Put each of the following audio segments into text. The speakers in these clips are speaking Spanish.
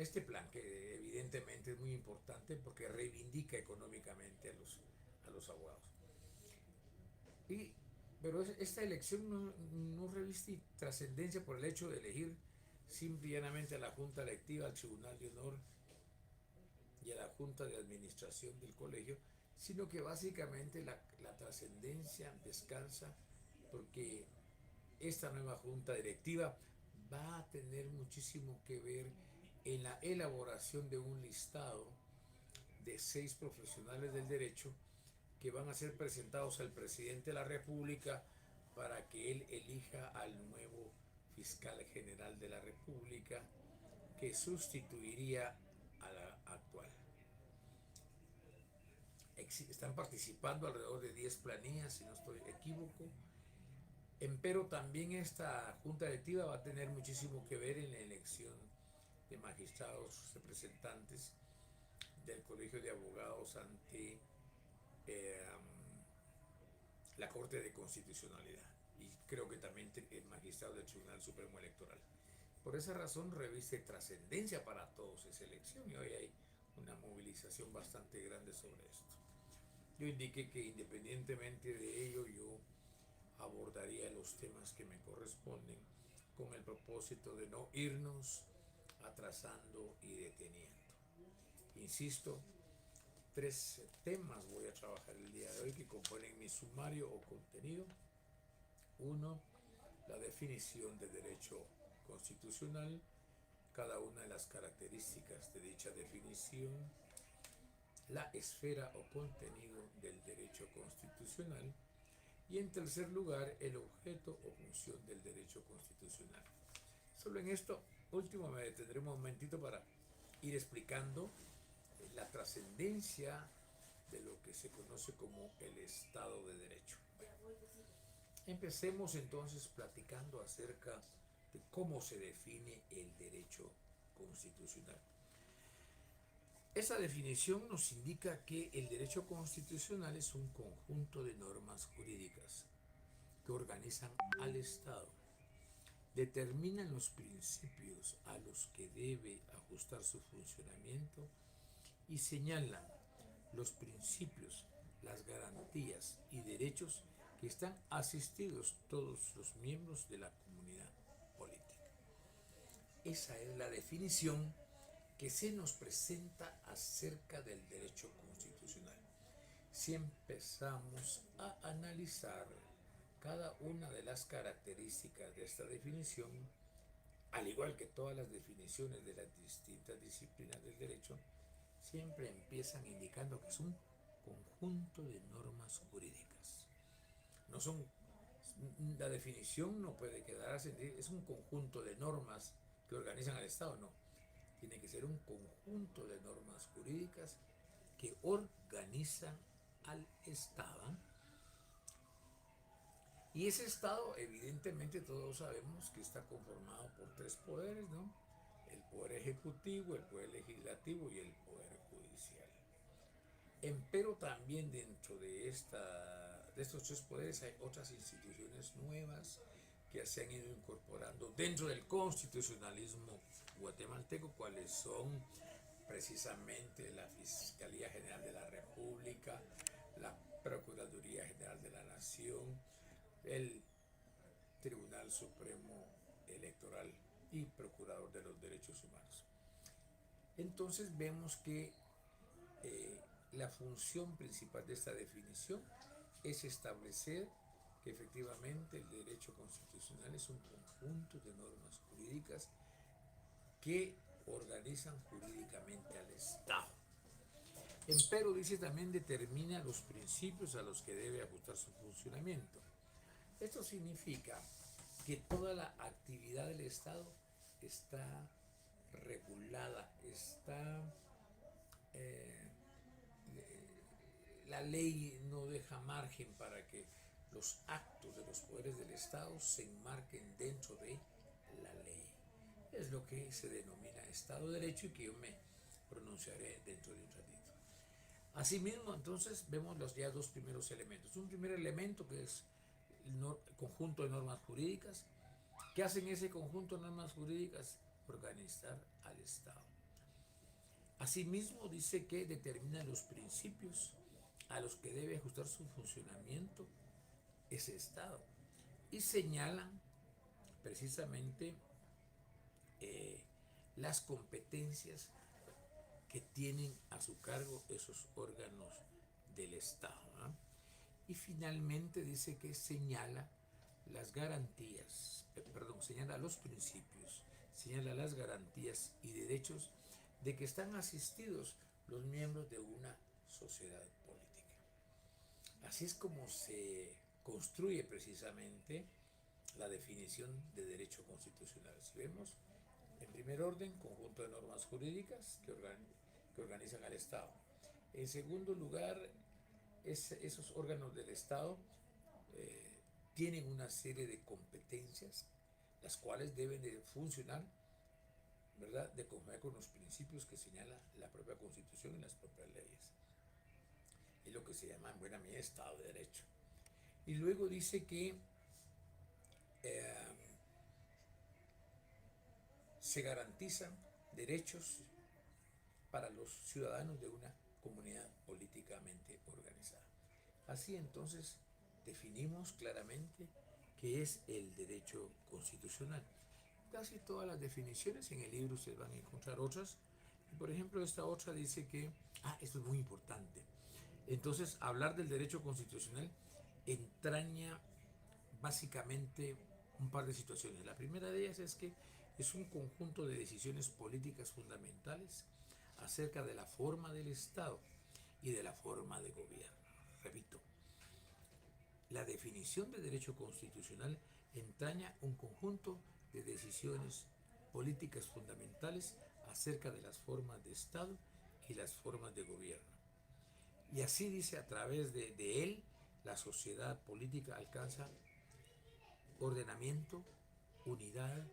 este plan, que evidentemente es muy importante porque reivindica económicamente a los abogados. Y, pero esta elección no reviste trascendencia por el hecho de elegir simple y llanamente a la Junta Electiva, al Tribunal de Honor y a la Junta de Administración del colegio, sino que básicamente la trascendencia descansa porque esta nueva Junta Directiva va a tener muchísimo que ver en la elaboración de un listado de 6 profesionales del derecho que van a ser presentados al presidente de la República para que él elija al nuevo fiscal general de la República que sustituiría a la actual. Están participando alrededor de 10 planillas, si no estoy equívoco. Empero también esta junta directiva va a tener muchísimo que ver en la elección de magistrados representantes del Colegio de Abogados ante eh, la Corte de Constitucionalidad y creo que también el magistrado del Tribunal Supremo Electoral. Por esa razón reviste trascendencia para todos esa elección y hoy hay una movilización bastante grande sobre esto. Yo indiqué que independientemente de ello yo abordaría los temas que me corresponden con el propósito de no irnos atrasando y deteniendo. Insisto, 3 temas voy a trabajar el día de hoy que componen mi sumario o contenido. Uno, la definición de derecho constitucional, cada una de las características de dicha definición, la esfera o contenido del derecho constitucional y en tercer lugar el objeto o función del derecho constitucional. Solo en esto último me detendré un momentito para ir explicando la trascendencia de lo que se conoce como el Estado de Derecho. Empecemos entonces platicando acerca de cómo se define el derecho constitucional. Esa definición nos indica que el derecho constitucional es un conjunto de normas jurídicas que organizan al Estado, determinan los principios a los que debe ajustar su funcionamiento y señalan los principios, las garantías y derechos que están asistidos todos los miembros de la comunidad política. Esa es la definición que se nos presenta acerca del derecho constitucional. Si empezamos a analizar cada una de las características de esta definición, al igual que todas las definiciones de las distintas disciplinas del derecho, siempre empiezan indicando que es un conjunto de normas jurídicas. No son, la definición no puede quedar así, es un conjunto de normas que organizan al Estado, no. Tiene que ser un conjunto de normas jurídicas que organizan al Estado. Y ese Estado, evidentemente, todos sabemos que está conformado por 3 poderes, ¿no? El poder ejecutivo, el poder legislativo y el poder judicial. Empero también dentro de estos 3 poderes hay otras instituciones nuevas que se han ido incorporando dentro del constitucionalismo guatemalteco, cuáles son precisamente la Fiscalía General de la República, la Procuraduría General de la Nación, el Tribunal Supremo Electoral y Procurador de los Derechos Humanos. Entonces vemos que la función principal de esta definición es establecer que efectivamente el derecho constitucional es un conjunto de normas jurídicas que organizan jurídicamente al Estado. Empero dice también determina los principios a los que debe ajustar su funcionamiento. Esto significa que toda la actividad del Estado está regulada, eh, la ley no deja margen para que los actos de los poderes del Estado se enmarquen dentro de la ley. Es lo que se denomina Estado de Derecho y que yo me pronunciaré dentro de un ratito. Asimismo, entonces, vemos los ya 2 primeros elementos. Un primer elemento que es el conjunto de normas jurídicas. ¿Qué hacen ese conjunto de normas jurídicas? Organizar al Estado. Asimismo, dice que determina los principios a los que debe ajustar su funcionamiento ese Estado y señala precisamente eh, las competencias que tienen a su cargo esos órganos del Estado, ¿no? Y finalmente dice que señala las garantías, señala los principios, señala las garantías y derechos de que están asistidos los miembros de una sociedad política. Así es como se construye precisamente la definición de derecho constitucional. Si vemos, en primer orden, conjunto de normas jurídicas que organizan al Estado. En segundo lugar, esos órganos del Estado eh, tienen una serie de competencias, las cuales deben de funcionar, ¿verdad?, de conformidad con los principios que señala la propia Constitución y las propias leyes. Es lo que se llama, en buena medida, Estado de Derecho. Y luego dice que se garantizan derechos para los ciudadanos de una comunidad políticamente organizada. Así entonces definimos claramente qué es el derecho constitucional. Casi todas las definiciones en el libro se van a encontrar otras. Por ejemplo, esta otra dice que, esto es muy importante. Entonces, hablar del derecho constitucional entraña básicamente un par de situaciones. La primera de ellas es que es un conjunto de decisiones políticas fundamentales acerca de la forma del Estado y de la forma de gobierno. Repito, la definición de derecho constitucional entraña un conjunto de decisiones políticas fundamentales acerca de las formas de Estado y las formas de gobierno. Y así dice, a través de él, la sociedad política alcanza ordenamiento, unidad,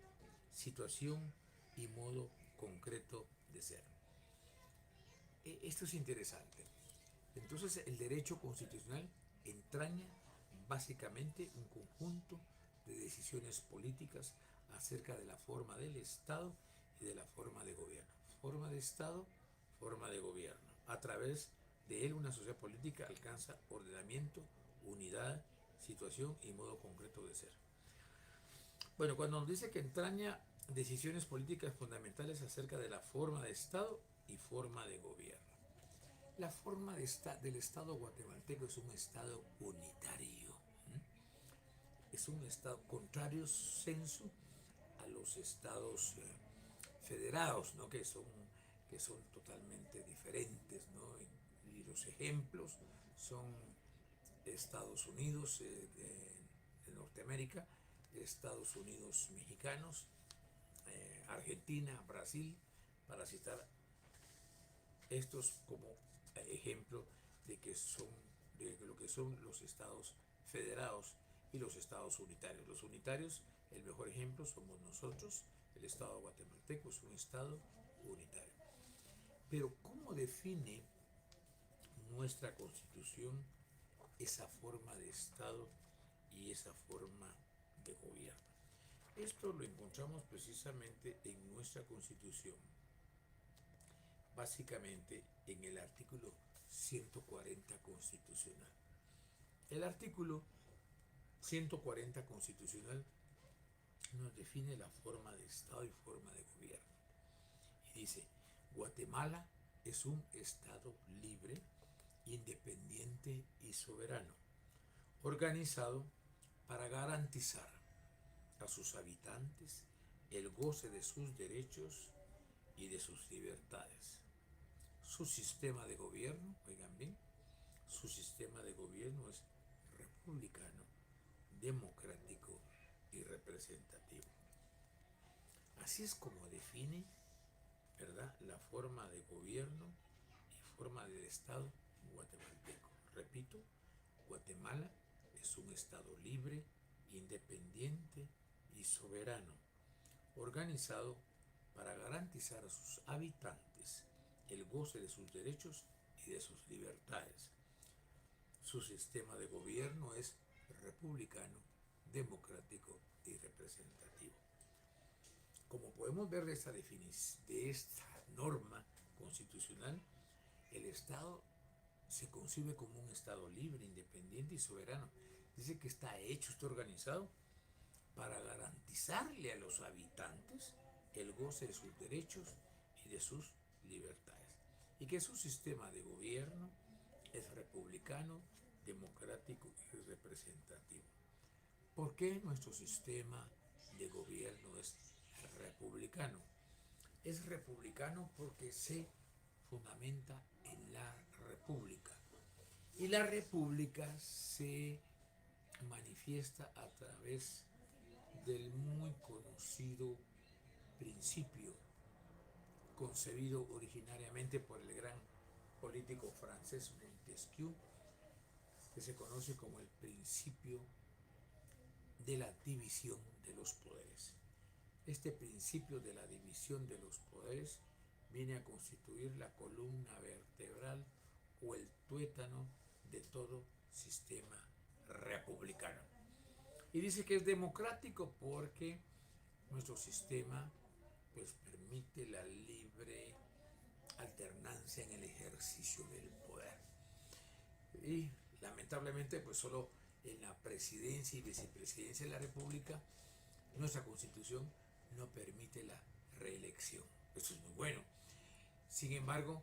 situación y modo concreto de ser. Esto es interesante. Entonces, el derecho constitucional entraña básicamente un conjunto de decisiones políticas acerca de la forma del Estado y de la forma de gobierno. Forma de Estado, forma de gobierno. A través de él, una sociedad política alcanza ordenamiento, unidad, situación y modo concreto de ser. Bueno, cuando nos dice que entraña decisiones políticas fundamentales acerca de la forma de Estado y forma de gobierno. La forma del Estado guatemalteco es un Estado unitario. Es un Estado contrario censo a los estados federados, ¿no?, que son totalmente diferentes, ¿no? Y los ejemplos son Estados Unidos de Norteamérica, Estados Unidos mexicanos, Argentina, Brasil, para citar estos como ejemplo de lo que son los estados federados y los estados unitarios. Los unitarios, el mejor ejemplo somos nosotros. El Estado guatemalteco es un Estado unitario. Pero ¿cómo define nuestra Constitución esa forma de Estado y esa forma de gobierno? Esto lo encontramos precisamente en nuestra Constitución, básicamente en el artículo 140 constitucional. El artículo 140 constitucional nos define la forma de Estado y forma de gobierno. Y dice, Guatemala es un Estado libre, independiente y soberano, organizado para garantizar a sus habitantes el goce de sus derechos y de sus libertades. Su sistema de gobierno, oigan bien, su sistema de gobierno es republicano, democrático y representativo. Así es como define, ¿verdad?, la forma de gobierno y forma del Estado guatemalteco. Repito, Guatemala es un Estado libre, independiente y soberano, organizado para garantizar a sus habitantes el goce de sus derechos y de sus libertades. Su sistema de gobierno es republicano, democrático y representativo. Como podemos ver de esta norma constitucional, el Estado se concibe como un Estado libre, independiente y soberano. Dice que está organizado para garantizarle a los habitantes el goce de sus derechos y de sus libertades. Y que su sistema de gobierno es republicano, democrático y representativo. ¿Por qué nuestro sistema de gobierno es republicano? Es republicano porque se fundamenta en la república. Y la república se manifiesta a través del muy conocido principio concebido originariamente por el gran político francés Montesquieu, que se conoce como el principio de la división de los poderes. Este principio de la división de los poderes viene a constituir la columna vertebral o el tuétano de todo sistema republicano. Y dice que es democrático porque nuestro sistema pues permite la libre alternancia en el ejercicio del poder. Y lamentablemente pues solo en la presidencia y vicepresidencia de la República nuestra Constitución no permite la reelección. Esto es muy bueno. Sin embargo,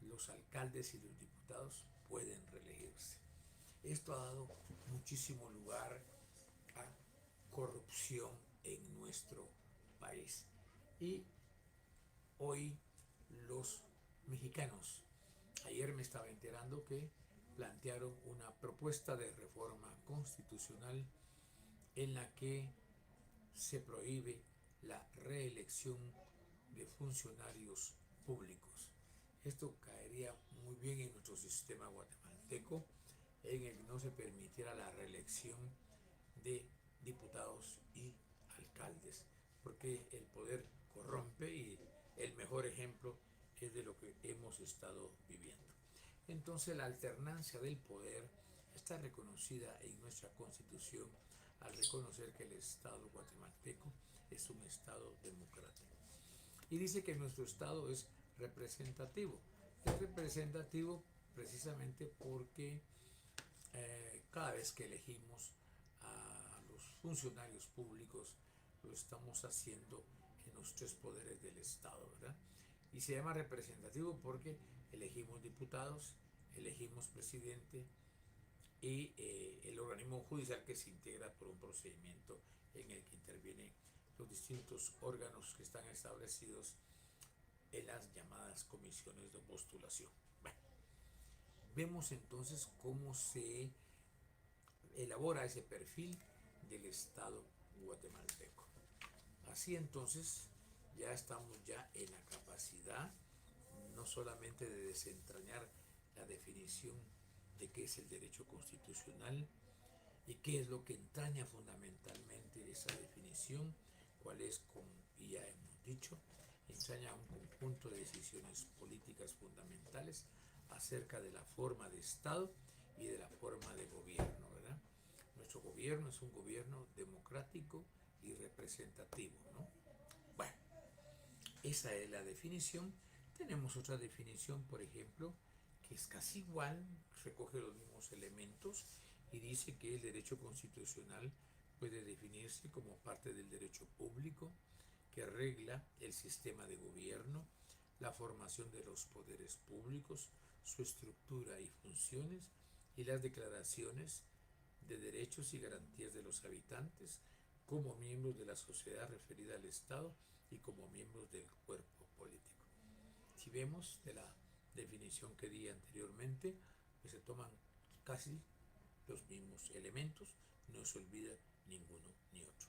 los alcaldes y los diputados pueden reelegirse. Esto ha dado muchísimo lugar a corrupción en nuestro país. Y hoy los mexicanos, ayer me estaba enterando que plantearon una propuesta de reforma constitucional en la que se prohíbe la reelección de funcionarios públicos. Esto caería muy bien en nuestro sistema guatemalteco, en el que no se permitiera la reelección de diputados y alcaldes, porque el poder corrompe y el mejor ejemplo es de lo que hemos estado viviendo. Entonces la alternancia del poder está reconocida en nuestra Constitución al reconocer que el Estado guatemalteco es un Estado democrático. Y dice que nuestro Estado es representativo. Es representativo precisamente porque cada vez que elegimos a los funcionarios públicos lo estamos haciendo en los tres poderes del Estado, ¿verdad? Y se llama representativo porque elegimos diputados, elegimos presidente y el organismo judicial que se integra por un procedimiento en el que intervienen los distintos órganos que están establecidos en las llamadas comisiones de postulación. Bueno, vemos entonces cómo se elabora ese perfil del Estado guatemalteco. Así entonces ya estamos ya en la capacidad no solamente de desentrañar la definición de qué es el derecho constitucional y qué es lo que entraña fundamentalmente esa definición, cuál es, como ya hemos dicho, entraña un conjunto de decisiones políticas fundamentales acerca de la forma de Estado y de la forma de gobierno, ¿verdad? Nuestro gobierno es un gobierno democrático y representativo, ¿no? Bueno, esa es la definición. Tenemos otra definición, por ejemplo, que es casi igual, recoge los mismos elementos y dice que el derecho constitucional puede definirse como parte del derecho público que regla el sistema de gobierno, la formación de los poderes públicos, su estructura y funciones y las declaraciones de derechos y garantías de los habitantes como miembros de la sociedad referida al Estado y como miembros del cuerpo político. Si vemos de la definición que di anteriormente, pues se toman casi los mismos elementos, no se olvida ninguno ni otro.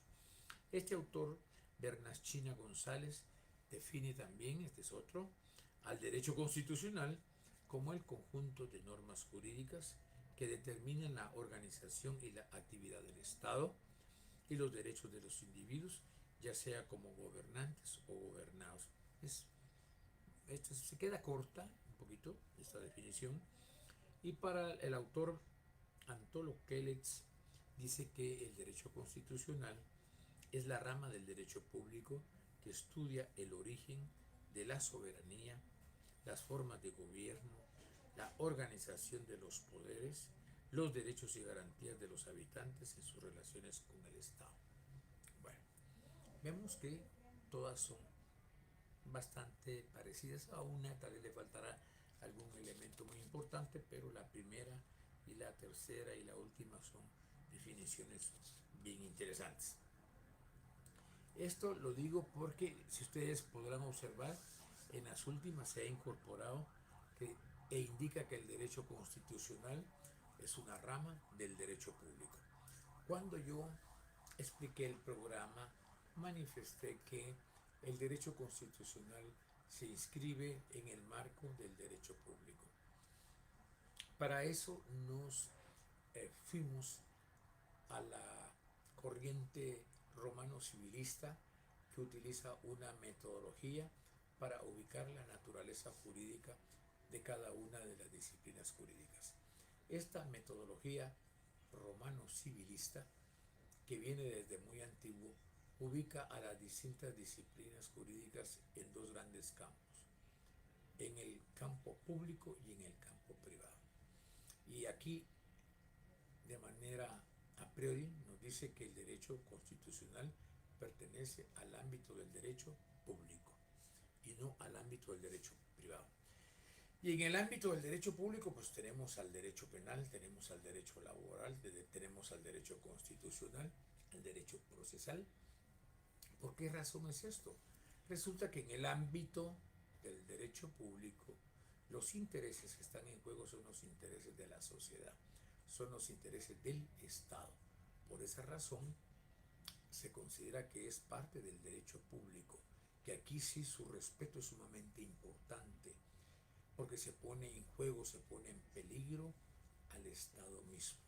Este autor, Bernardina González, define también, este es otro, al derecho constitucional como el conjunto de normas jurídicas que determinan la organización y la actividad del Estado y los derechos de los individuos, ya sea como gobernantes o gobernados. Se queda corta un poquito esta definición, y para el autor Antolo Kelletz dice que el derecho constitucional es la rama del derecho público que estudia el origen de la soberanía, las formas de gobierno, la organización de los poderes, los derechos y garantías de los habitantes en sus relaciones con el Estado. Bueno, vemos que todas son bastante parecidas. A una tal vez le faltará algún elemento muy importante, pero la primera y la tercera y la última son definiciones bien interesantes. Esto lo digo porque, si ustedes podrán observar, en las últimas se ha incorporado e indica que el derecho constitucional es una rama del derecho público. Cuando yo expliqué el programa, manifesté que el derecho constitucional se inscribe en el marco del derecho público. Para eso nos fuimos a la corriente romano-civilista, que utiliza una metodología para ubicar la naturaleza jurídica de cada una de las disciplinas jurídicas. Esta metodología romano-civilista, que viene desde muy antiguo, ubica a las distintas disciplinas jurídicas en dos grandes campos: en el campo público y en el campo privado. Y aquí, de manera a priori, nos dice que el derecho constitucional pertenece al ámbito del derecho público y no al ámbito del derecho privado. Y en el ámbito del derecho público, pues tenemos al derecho penal, tenemos al derecho laboral, tenemos al derecho constitucional, al derecho procesal. ¿Por qué razón es esto? Resulta que en el ámbito del derecho público, los intereses que están en juego son los intereses de la sociedad, son los intereses del Estado. Por esa razón, se considera que es parte del derecho público, que aquí sí su respeto es sumamente importante, porque se pone en juego, se pone en peligro al Estado mismo.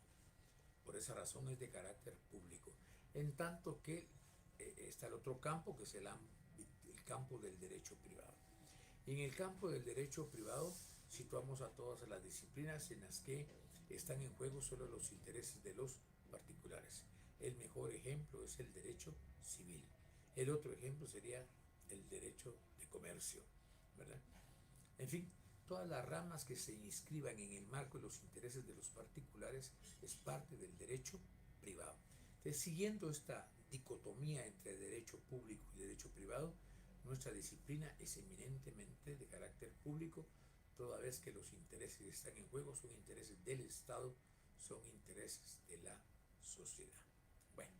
Por esa razón es de carácter público. En tanto que está el otro campo, que es el campo del derecho privado. Y en el campo del derecho privado situamos a todas las disciplinas en las que están en juego solo los intereses de los particulares. El mejor ejemplo es el derecho civil. El otro ejemplo sería el derecho de comercio, ¿verdad? En fin, todas las ramas que se inscriban en el marco de los intereses de los particulares es parte del derecho privado. Entonces, siguiendo esta dicotomía entre derecho público y derecho privado, nuestra disciplina es eminentemente de carácter público, toda vez que los intereses que están en juego son intereses del Estado, son intereses de la sociedad. Bueno,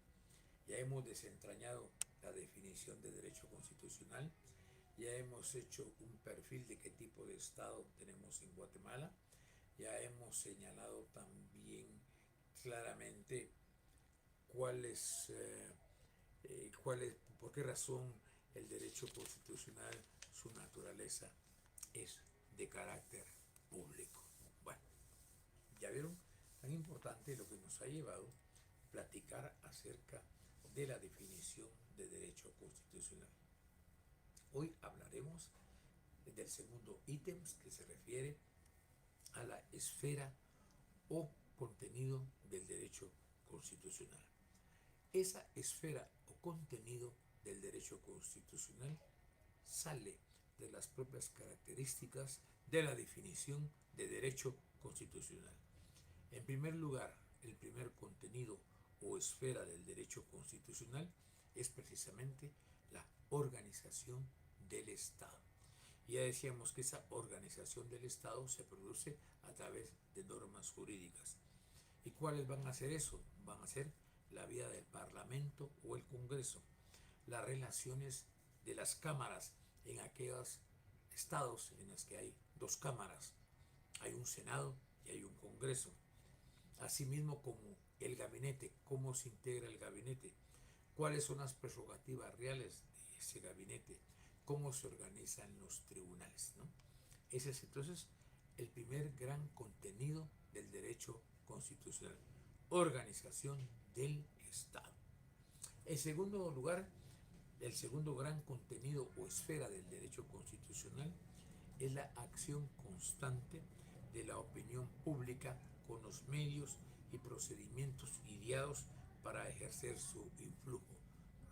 ya hemos desentrañado la definición de derecho constitucional, ya hemos hecho un perfil de qué tipo de Estado tenemos en Guatemala, ya hemos señalado también claramente por qué razón el derecho constitucional, su naturaleza es de carácter público. Bueno, ya vieron, tan importante lo que nos ha llevado a platicar acerca de la definición de derecho constitucional. Hoy hablaremos del segundo ítem, que se refiere a la esfera o contenido del derecho constitucional. Esa esfera o contenido del derecho constitucional sale de las propias características de la definición de derecho constitucional. En primer lugar, el primer contenido o esfera del derecho constitucional es precisamente la organización del Estado. Y ya decíamos que esa organización del Estado se produce a través de normas jurídicas. ¿Y cuáles van a ser eso? Van a ser la vía del Parlamento o el Congreso, las relaciones de las cámaras en aquellos estados en los que hay dos cámaras, hay un Senado y hay un Congreso. Asimismo, como el gabinete, cómo se integra el gabinete, cuáles son las prerrogativas reales de ese gabinete, cómo se organizan los tribunales, ¿no? Ese es entonces el primer gran contenido del derecho constitucional: organización del Estado. En segundo lugar, el segundo gran contenido o esfera del derecho constitucional es la acción constante de la opinión pública con los medios y procedimientos ideados para ejercer su influjo: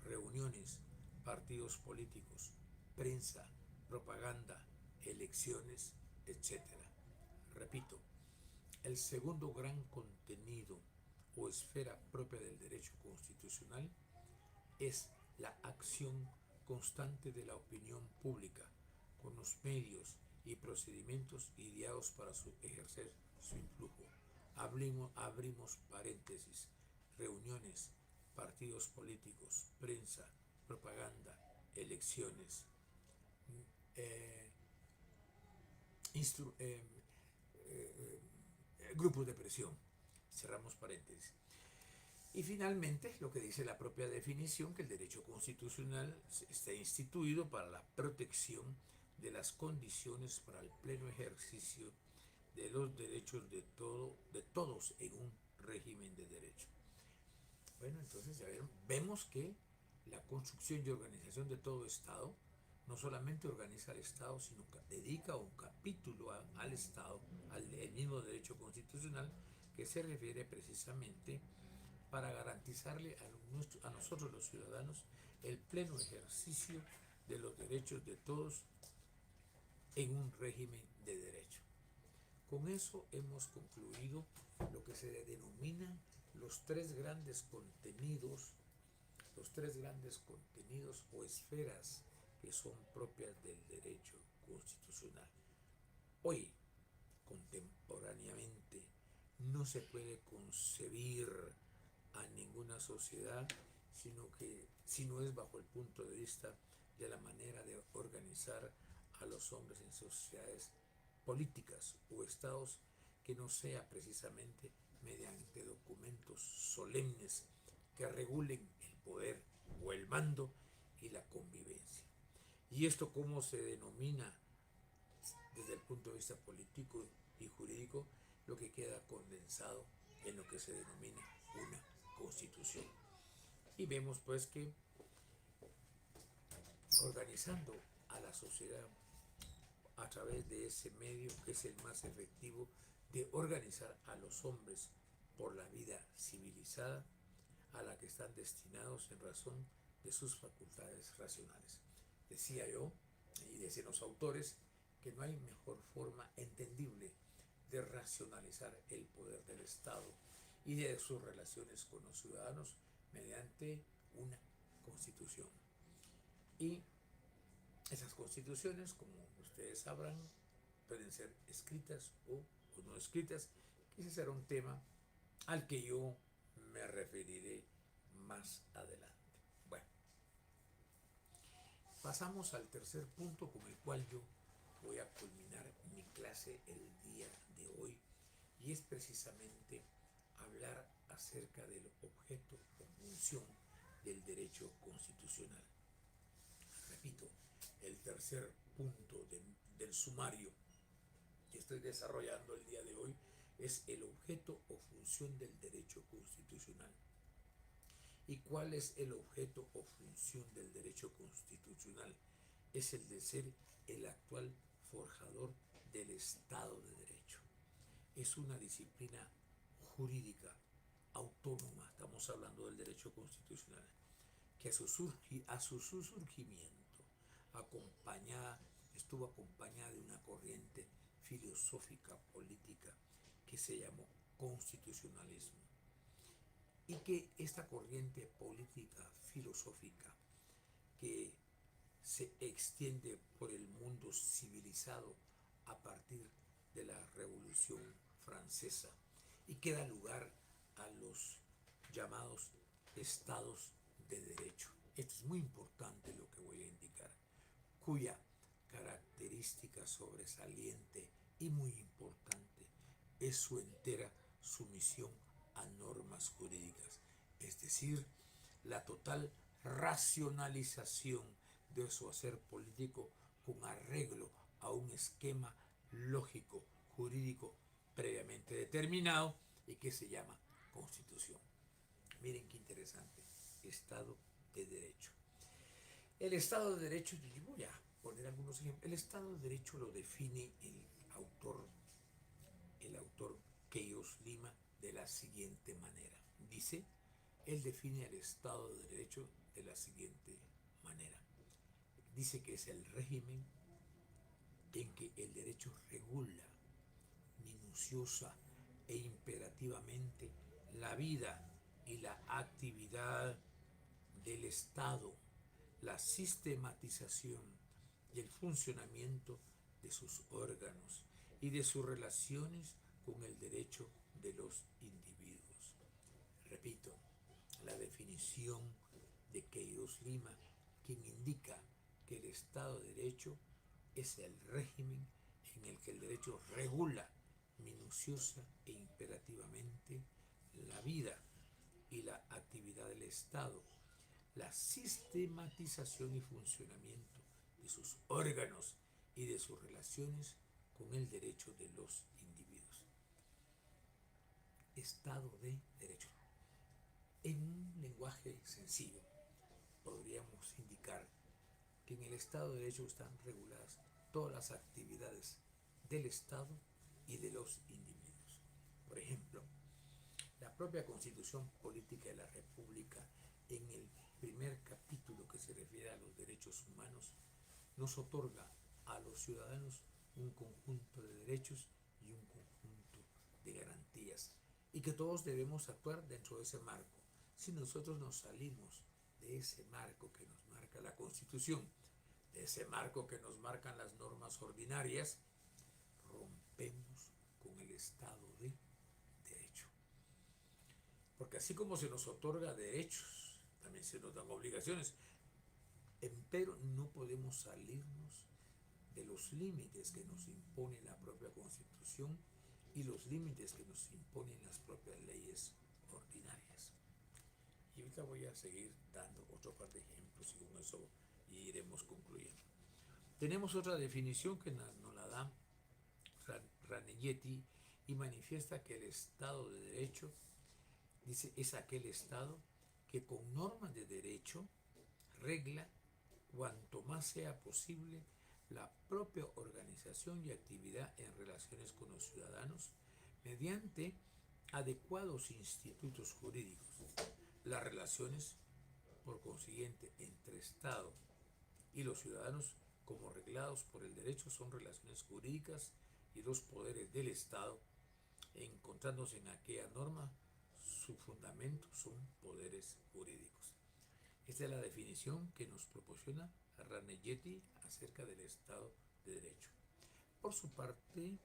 reuniones, partidos políticos, prensa, propaganda, elecciones, etcétera. Repito, el segundo gran contenido o esfera propia del derecho constitucional es la acción constante de la opinión pública con los medios y procedimientos ideados para ejercer su influjo. Abrimos paréntesis, reuniones, partidos políticos, prensa, propaganda, elecciones, eh, instru grupos de presión, cerramos paréntesis. Y finalmente, lo que dice la propia definición, que el derecho constitucional está instituido para la protección de las condiciones para el pleno ejercicio de los derechos de todos en un régimen de derecho. Bueno, entonces ya vemos que la construcción y organización de todo Estado no solamente organiza al Estado, sino que dedica un capítulo al Estado, al mismo derecho constitucional, que se refiere precisamente para garantizarle a nosotros los ciudadanos el pleno ejercicio de los derechos de todos en un régimen de derecho. Con eso hemos concluido lo que se denominan los tres grandes contenidos o esferas que son propias del derecho constitucional. Hoy, contemporáneamente, no se puede concebir a ninguna sociedad si no es bajo el punto de vista de la manera de organizar a los hombres en sociedades políticas o estados que no sea precisamente mediante documentos solemnes que regulen el poder o el mando y la convivencia. ¿Y esto cómo se denomina desde el punto de vista político y jurídico? Lo que queda condensado en lo que se denomina una constitución. Y vemos pues que organizando a la sociedad a través de ese medio, que es el más efectivo de organizar a los hombres por la vida civilizada a la que están destinados en razón de sus facultades racionales. Decía yo, y decían los autores, que no hay mejor forma entendible de racionalizar el poder del Estado y de sus relaciones con los ciudadanos mediante una constitución. Y esas constituciones, como ustedes sabrán, pueden ser escritas o no escritas, que ese será un tema al que yo me referiré más adelante. Bueno, pasamos al tercer punto con el cual yo voy a culminar mi clase el día de hoy, y es precisamente hablar acerca del objeto o función del derecho constitucional. Repito, el tercer punto del sumario que estoy desarrollando el día de hoy es el objeto o función del derecho constitucional. ¿Y cuál es el objeto o función del derecho constitucional? Es el de ser el actual forjador del Estado de Derecho. Es una disciplina jurídica autónoma, estamos hablando del derecho constitucional, que a su surgimiento estuvo acompañada de una corriente filosófica política que se llamó constitucionalismo, y que esta corriente política filosófica que se extiende por el mundo civilizado a partir de la Revolución Francesa y que da lugar a los llamados estados de derecho. Esto es muy importante lo que voy a indicar, cuya característica sobresaliente y muy importante es su entera sumisión a normas jurídicas, es decir, la total racionalización de su hacer político con arreglo a un esquema lógico jurídico previamente determinado y que se llama Constitución. Miren qué interesante, Estado de Derecho. El Estado de Derecho, yo voy a poner algunos ejemplos. El Estado de Derecho lo define el autor Queiroz Lima de la siguiente manera. Dice, él define el Estado de Derecho de la siguiente manera. Dice que es el régimen en que el derecho regula minuciosa e imperativamente la vida y la actividad del Estado, la sistematización y el funcionamiento de sus órganos y de sus relaciones con el derecho de los individuos. Repito, la definición de Queiroz Lima, quien indica que el Estado de Derecho es el régimen en el que el derecho regula minuciosa e imperativamente la vida y la actividad del Estado, la sistematización y funcionamiento de sus órganos y de sus relaciones con el derecho de los individuos. Estado de Derecho. En un lenguaje sencillo, podríamos indicar que en el Estado de Derecho están reguladas todas las actividades del Estado y de los individuos. Por ejemplo, la propia Constitución Política de la República, en el primer capítulo que se refiere a los derechos humanos, nos otorga a los ciudadanos un conjunto de derechos y un conjunto de garantías, y que todos debemos actuar dentro de ese marco. Si nosotros nos salimos de ese marco que nos marca la Constitución, de ese marco que nos marcan las normas ordinarias, rompemos con el Estado de Derecho. Porque así como se nos otorga derechos, también se nos dan obligaciones, pero no podemos salirnos de los límites que nos impone la propia Constitución y los límites que nos imponen las propias leyes ordinarias. Y ahorita voy a seguir dando otro par de ejemplos y con eso iremos concluyendo. Tenemos otra definición que nos la da Ranelletti y manifiesta que el Estado de Derecho, dice, es aquel Estado que con normas de derecho regla cuanto más sea posible la propia organización y actividad en relaciones con los ciudadanos mediante adecuados institutos jurídicos. Las relaciones, por consiguiente, entre Estado y los ciudadanos, como reglados por el derecho, son relaciones jurídicas y los poderes del Estado, encontrándose en aquella norma, su fundamento son poderes jurídicos. Esta es la definición que nos proporciona Ranelletti acerca del Estado de Derecho. Por su parte,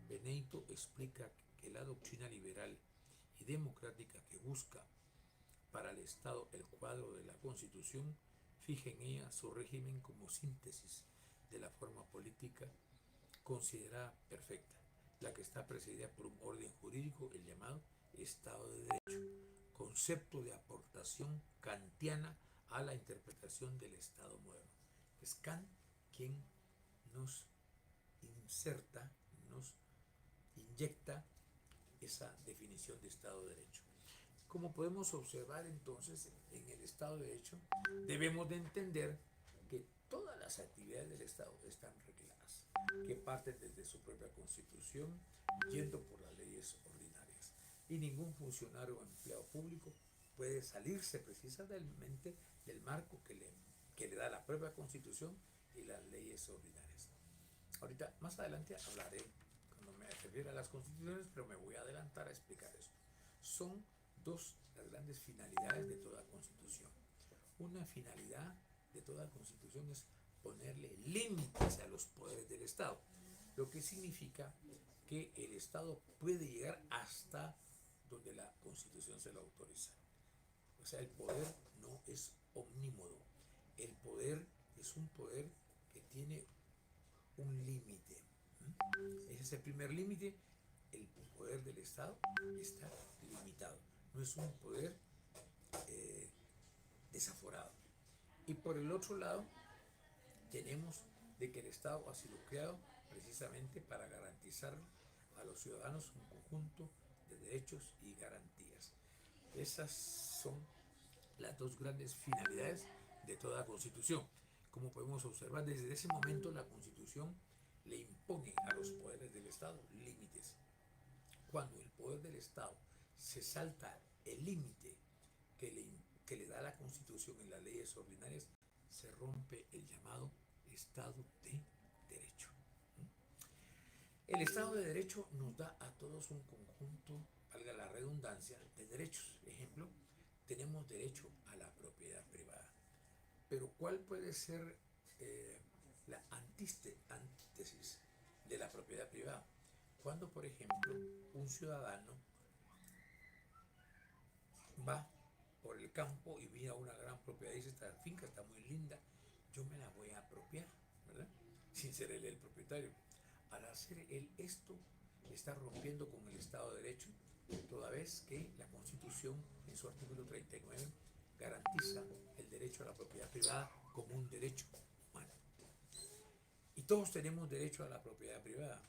Benedetto explica que la doctrina liberal y democrática que busca para el Estado el cuadro de la Constitución fija en ella su régimen como síntesis de la forma política considerada perfecta, la que está presidida por un orden jurídico, el llamado Estado de Derecho, concepto de aportación kantiana a la interpretación del Estado moderno. Es Kant quien nos inserta, nos inyecta esa definición de Estado de Derecho. Como podemos observar entonces, en el Estado de Derecho debemos de entender que todas las actividades del Estado están regladas, que parten desde su propia Constitución, yendo por las leyes ordinarias. Y ningún funcionario o empleado público puede salirse precisamente del marco que le da la propia Constitución y las leyes ordinarias. Ahorita, más adelante hablaré, cuando me refiero a las constituciones, pero me voy a adelantar a explicar esto. Son dos las grandes finalidades de toda constitución. Una finalidad de toda constitución es ponerle límites a los poderes del Estado, lo que significa que el Estado puede llegar hasta donde la Constitución se lo autoriza. O sea, el poder no es omnímodo. El poder es un poder que tiene un límite. Ese es el primer límite. El poder del Estado está limitado. No es un poder desaforado. Y por el otro lado, tenemos de que el Estado ha sido creado precisamente para garantizar a los ciudadanos un conjunto de derechos y garantías. Esas son las dos grandes finalidades de toda constitución. Como podemos observar, desde ese momento la Constitución le impone a los poderes del Estado límites. Cuando el poder del Estado se salta el límite que le da la Constitución en las leyes ordinarias, se rompe el llamado Estado de El Estado de Derecho nos da a todos un conjunto, valga la redundancia, de derechos. Ejemplo, tenemos derecho a la propiedad privada. Pero ¿cuál puede ser eh, la antítesis de la propiedad privada? Cuando, por ejemplo, un ciudadano va por el campo y mira una gran propiedad y dice, esta finca está muy linda, yo me la voy a apropiar, ¿verdad? Sin ser él el propietario. Al hacer él esto, está rompiendo con el Estado de Derecho, toda vez que la Constitución, en su artículo 39, garantiza el derecho a la propiedad privada como un derecho humano. Y todos tenemos derecho a la propiedad privada,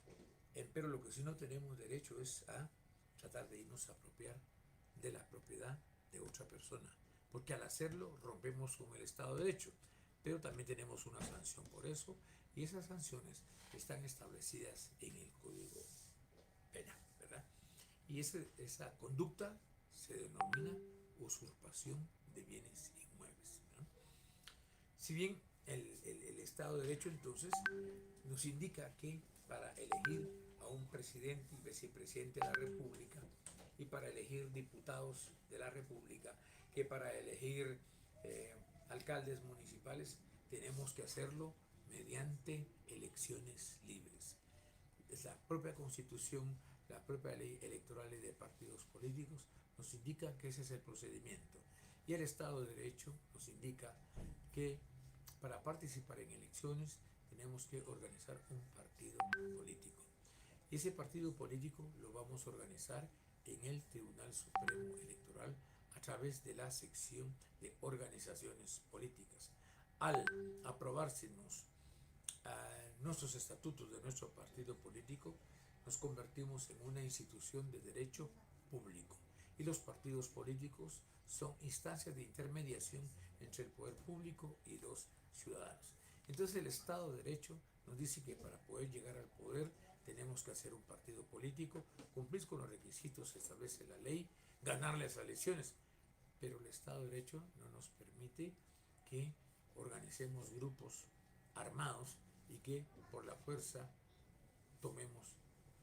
pero lo que sí no tenemos derecho es a tratar de irnos a apropiar de la propiedad de otra persona, porque al hacerlo rompemos con el Estado de Derecho, pero también tenemos una sanción por eso, y esas sanciones están establecidas en el Código Penal, ¿verdad? Y esa conducta se denomina usurpación de bienes inmuebles, ¿no? Si bien el Estado de Derecho entonces nos indica que para elegir a un presidente y vicepresidente de la República y para elegir diputados de la República, que para elegir alcaldes municipales tenemos que hacerlo mediante elecciones libres. Es la propia Constitución, la propia ley electoral y de partidos políticos nos indica que ese es el procedimiento. Y el Estado de Derecho nos indica que para participar en elecciones tenemos que organizar un partido político. Y ese partido político lo vamos a organizar en el Tribunal Supremo Electoral a través de la sección de organizaciones políticas. Al aprobársenos nuestros estatutos de nuestro partido político, nos convertimos en una institución de derecho público. Y los partidos políticos son instancias de intermediación entre el poder público y los ciudadanos. Entonces el Estado de Derecho nos dice que para poder llegar al poder tenemos que hacer un partido político, cumplir con los requisitos que establece la ley, ganar las elecciones. Pero el Estado de Derecho no nos permite que organicemos grupos armados y que por la fuerza tomemos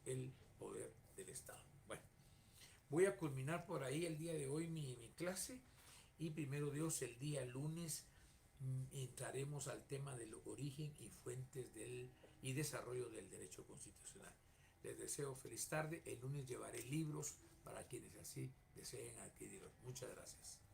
el poder del Estado. Bueno, voy a culminar por ahí el día de hoy mi clase y primero Dios el día lunes entraremos al tema del origen y fuentes y desarrollo del derecho constitucional. Les deseo feliz tarde. El lunes llevaré libros para quienes así deseen adquirirlos. Muchas gracias.